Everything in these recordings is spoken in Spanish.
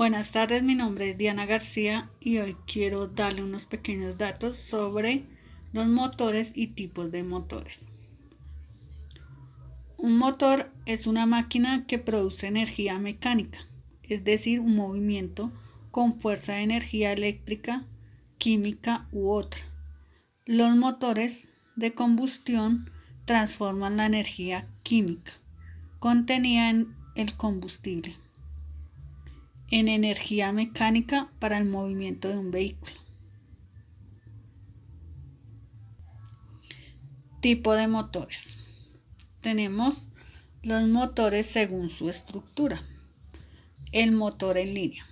Buenas tardes, mi nombre es Diana García y hoy quiero darle unos pequeños datos sobre los motores y tipos de motores. Un motor es una máquina que produce energía mecánica, es decir, un movimiento con fuerza de energía eléctrica, química u otra. Los motores de combustión transforman la energía química contenida en el combustible en energía mecánica para el movimiento de un vehículo. Tipo de motores. Tenemos los motores según su estructura. El motor en línea.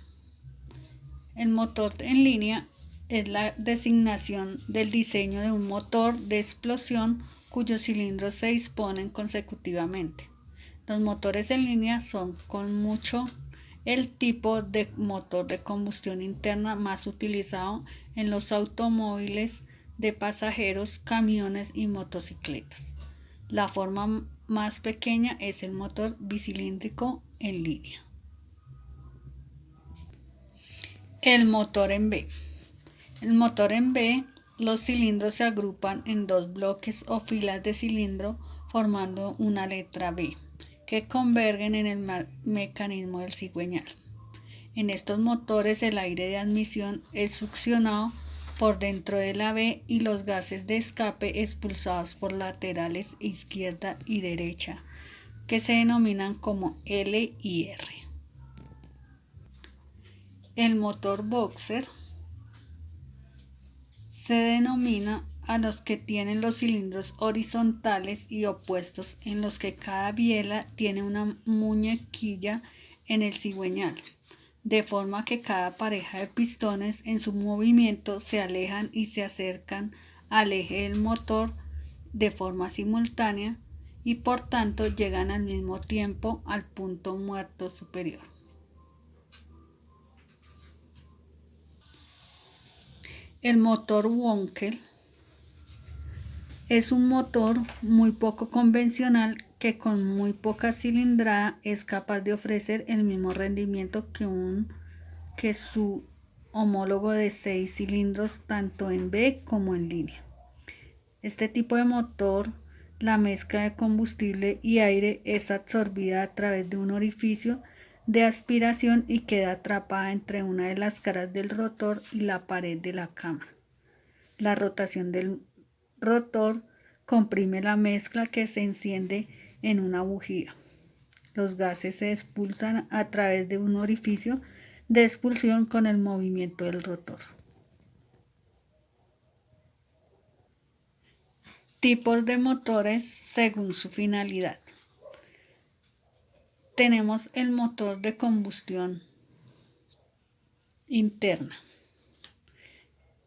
El motor en línea es la designación del diseño de un motor de explosión cuyos cilindros se disponen consecutivamente. Los motores en línea son con mucho el tipo de motor de combustión interna más utilizado en los automóviles de pasajeros, camiones y motocicletas. La forma más pequeña es el motor bicilíndrico en línea. El motor en B. El motor en B, los cilindros se agrupan en dos bloques o filas de cilindro formando una letra B, que convergen en el mecanismo del cigüeñal. En estos motores el aire de admisión es succionado por dentro de la B y los gases de escape expulsados por laterales izquierda y derecha, que se denominan como L y R. El motor boxer se denomina a los que tienen los cilindros horizontales y opuestos en los que cada biela tiene una muñequilla en el cigüeñal, de forma que cada pareja de pistones en su movimiento se alejan y se acercan al eje del motor de forma simultánea y por tanto llegan al mismo tiempo al punto muerto superior. El motor Wankel es un motor muy poco convencional que con muy poca cilindrada es capaz de ofrecer el mismo rendimiento que su homólogo de 6 cilindros tanto en B como en línea. Este tipo de motor, la mezcla de combustible y aire es absorbida a través de un orificio de aspiración y queda atrapada entre una de las caras del rotor y la pared de la cámara. La rotación del rotor comprime la mezcla que se enciende en una bujía. Los gases se expulsan a través de un orificio de expulsión con el movimiento del rotor. Tipos de motores según su finalidad. Tenemos el motor de combustión interna.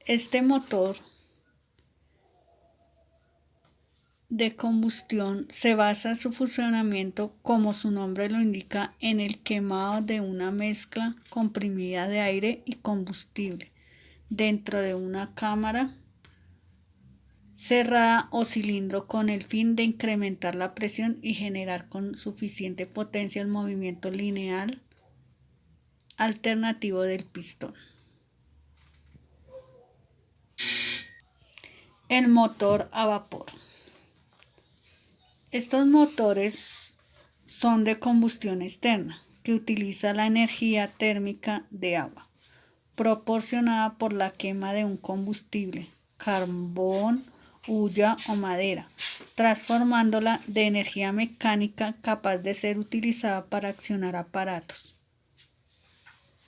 Este motor de combustión se basa su funcionamiento, como su nombre lo indica, en el quemado de una mezcla comprimida de aire y combustible dentro de una cámara cerrada o cilindro con el fin de incrementar la presión y generar con suficiente potencia el movimiento lineal alternativo del pistón. El motor a vapor. Estos motores son de combustión externa, que utiliza la energía térmica de agua, proporcionada por la quema de un combustible, carbón, hulla o madera, transformándola de energía mecánica capaz de ser utilizada para accionar aparatos.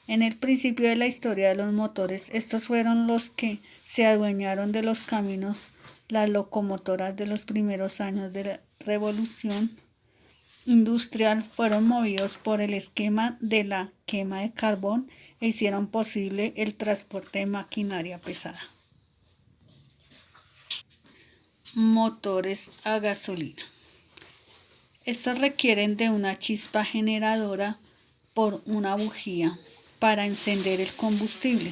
En el principio de la historia de los motores, estos fueron los que se adueñaron de los caminos. Las locomotoras de los primeros años de la revolución industrial fueron movidos por el esquema de la quema de carbón e hicieron posible el transporte de maquinaria pesada. Motores a gasolina. Estos requieren de una chispa generadora por una bujía para encender el combustible,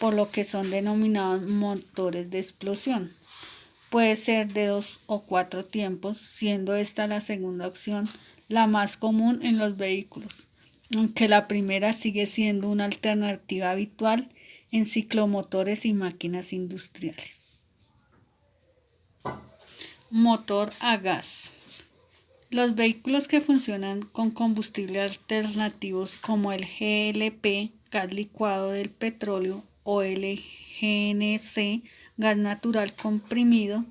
por lo que son denominados motores de explosión. Puede ser de 2 o 4 tiempos, siendo esta la segunda opción la más común en los vehículos. aunque la primera sigue siendo una alternativa habitual en ciclomotores y máquinas industriales. Motor a gas. Los vehículos que funcionan con combustible alternativos como el GLP, gas licuado del petróleo, o el GNC, gas natural comprimido,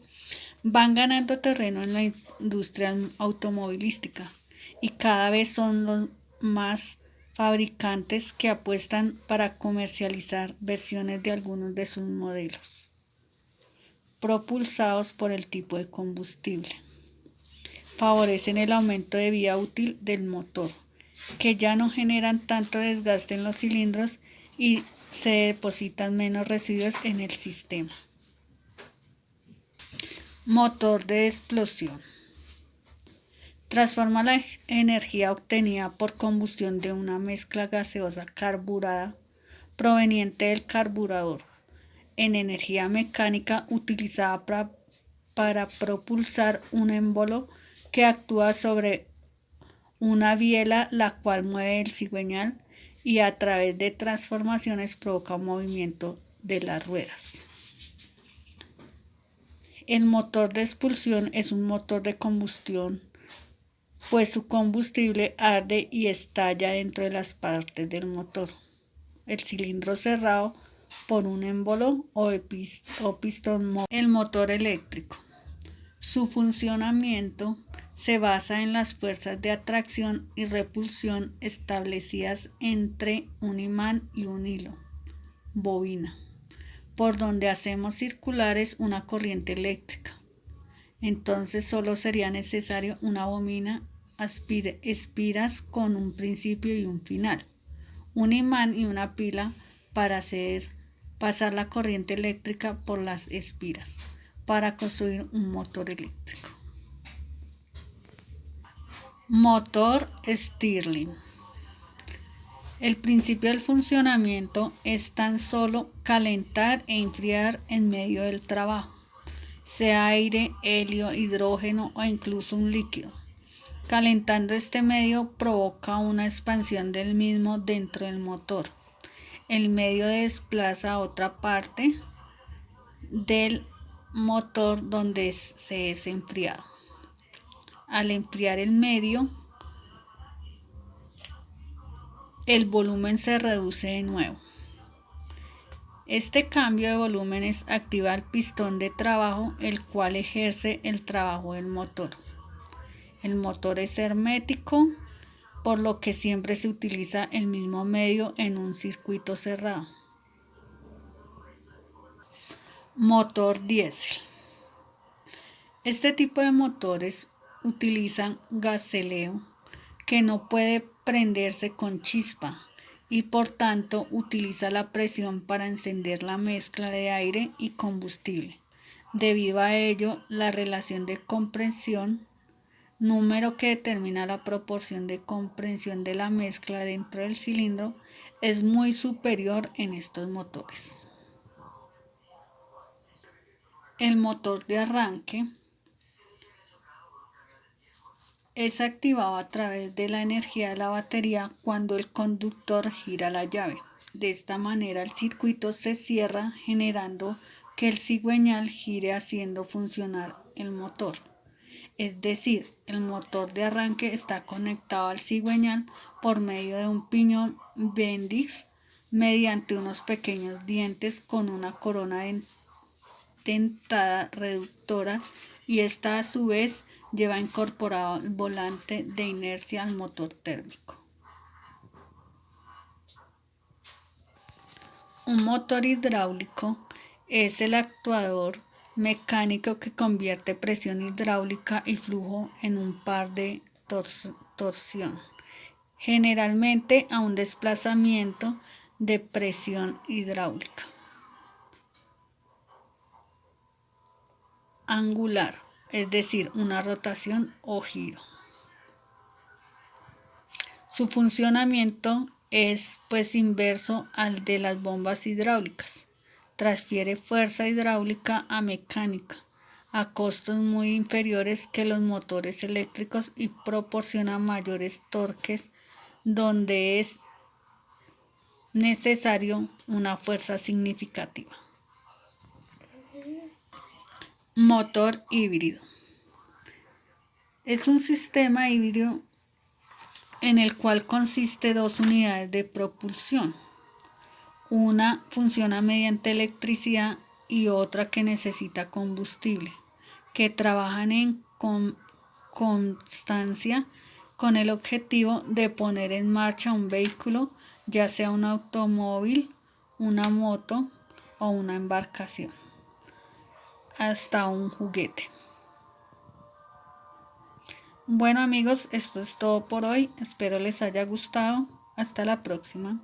van ganando terreno en la industria automovilística y cada vez son los más fabricantes que apuestan para comercializar versiones de algunos de sus modelos, propulsados por el tipo de combustible. Favorecen el aumento de vida útil del motor, que ya no generan tanto desgaste en los cilindros y se depositan menos residuos en el sistema. Motor de explosión. Transforma la energía obtenida por combustión de una mezcla gaseosa carburada proveniente del carburador en energía mecánica utilizada para propulsar un émbolo que actúa sobre una biela, la cual mueve el cigüeñal y a través de transformaciones provoca un movimiento de las ruedas. El motor de expulsión es un motor de combustión, pues su combustible arde y estalla dentro de las partes del motor. El cilindro cerrado por un émbolo o pistón. El motor eléctrico. Su funcionamiento se basa en las fuerzas de atracción y repulsión establecidas entre un imán y un hilo, bobina, por donde hacemos circulares una corriente eléctrica. Entonces solo sería necesario una bobina, espiras con un principio y un final, un imán y una pila para hacer pasar la corriente eléctrica por las espiras, para construir un motor eléctrico. Motor Stirling. El principio del funcionamiento es tan solo calentar e enfriar en medio del trabajo, sea aire, helio, hidrógeno o incluso un líquido. Calentando este medio provoca una expansión del mismo dentro del motor. El medio desplaza a otra parte del motor donde se es enfriado. Al enfriar el medio, el volumen se reduce de nuevo. Este cambio de volúmenes activa el pistón de trabajo, el cual ejerce el trabajo del motor. El motor es hermético, por lo que siempre se utiliza el mismo medio en un circuito cerrado. Motor diésel. Este tipo de motores utilizan gaseleo que no puede prenderse con chispa y por tanto utiliza la presión para encender la mezcla de aire y combustible. Debido a ello, la relación de compresión, número que determina la proporción de compresión de la mezcla dentro del cilindro, es muy superior en estos motores. El motor de arranque es activado a través de la energía de la batería cuando el conductor gira la llave. De esta manera el circuito se cierra, generando que el cigüeñal gire haciendo funcionar el motor. Es decir, el motor de arranque está conectado al cigüeñal por medio de un piñón Bendix mediante unos pequeños dientes con una corona dentada reductora, y esta a su vez lleva incorporado el volante de inercia al motor térmico. Un motor hidráulico es el actuador mecánico que convierte presión hidráulica y flujo en un par de torsión, generalmente a un desplazamiento de presión hidráulica. Angular, es decir, una rotación o giro. Su funcionamiento es pues inverso al de las bombas hidráulicas. Transfiere fuerza hidráulica a mecánica a costos muy inferiores que los motores eléctricos y proporciona mayores torques donde es necesario una fuerza significativa. Motor híbrido. Es un sistema híbrido en el cual consiste dos unidades de propulsión. Una funciona mediante electricidad y otra que necesita combustible, que trabajan en constancia con el objetivo de poner en marcha un vehículo, ya sea un automóvil, una moto o una embarcación, hasta un juguete. Bueno amigos, esto es todo por hoy. Espero les haya gustado. Hasta la próxima.